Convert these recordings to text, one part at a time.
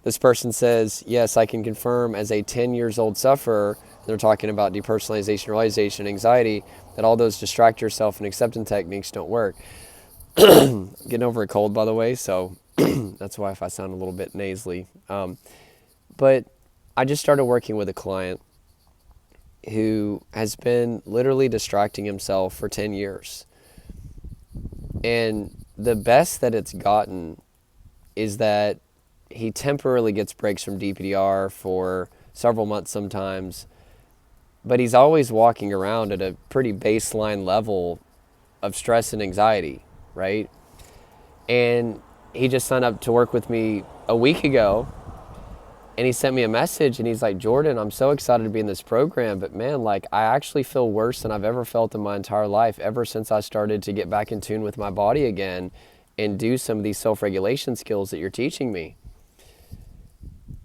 This person says, yes, I can confirm as a 10 years old sufferer, they're talking about depersonalization, realization, anxiety, that all those distract yourself and acceptance techniques don't work. Getting over a cold, by the way, so that's why if I sound a little bit nasally. But I just started working with a client who has been literally distracting himself for 10 years. And the best that it's gotten is that he temporarily gets breaks from DPDR for several months sometimes, but he's always walking around at a pretty baseline level of stress and anxiety, right? And he just signed up to work with me a week ago, and he sent me a message, and he's like, Jordan, I'm so excited to be in this program, but man, like, I actually feel worse than I've ever felt in my entire life ever since I started to get back in tune with my body again and do some of these self-regulation skills that you're teaching me.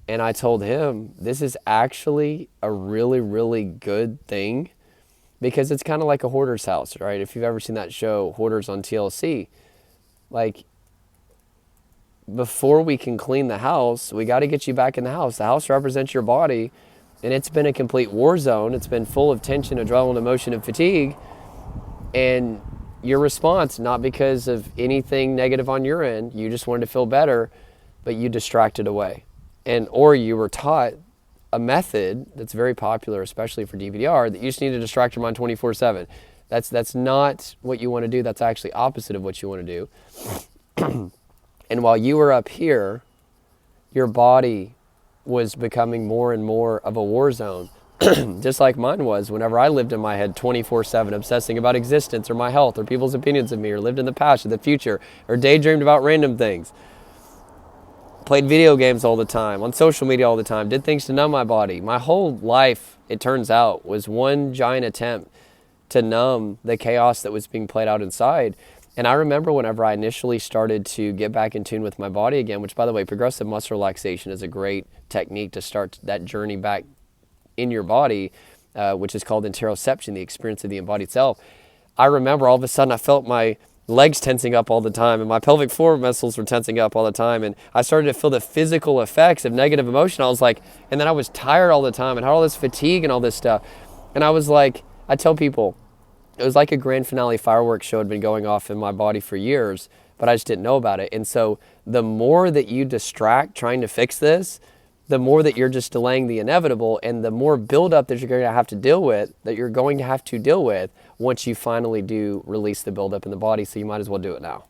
And I told him, this is actually a really, really good thing, because it's kind of like a hoarder's house, right? If you've ever seen that show, Hoarders on TLC, like, before we can clean the house, we got to get you back in the house. The house represents your body, and it's been a complete war zone. It's been full of tension, adrenaline, emotion, and fatigue. And your response, not because of anything negative on your end, you just wanted to feel better, but you distracted away. Or you were taught a method that's very popular, especially for DPDR, that you just need to distract your mind 24/7. That's not what you want to do. That's actually opposite of what you want to do. And while you were up here, your body was becoming more and more of a war zone, just like mine was whenever I lived in my head 24/7, obsessing about existence or my health or people's opinions of me, or lived in the past or the future, or daydreamed about random things. Played video games all the time, on social media all the time, did things to numb my body. My whole life, it turns out, was one giant attempt to numb the chaos that was being played out inside. And I remember whenever I initially started to get back in tune with my body again, which, by the way, progressive muscle relaxation is a great technique to start that journey back in your body, which is called interoception, the experience of the embodied self. I remember all of a sudden I felt my legs tensing up all the time, and my pelvic floor muscles were tensing up all the time, and I started to feel the physical effects of negative emotion. I was like, and then I was tired all the time and had all this fatigue and all this stuff. And I was like, I tell people, it was like a grand finale fireworks show had been going off in my body for years, but I just didn't know about it. And so the more that you distract trying to fix this, the more that you're just delaying the inevitable, and the more buildup that you're going to have to deal with, once you finally do release the buildup in the body. So you might as well do it now.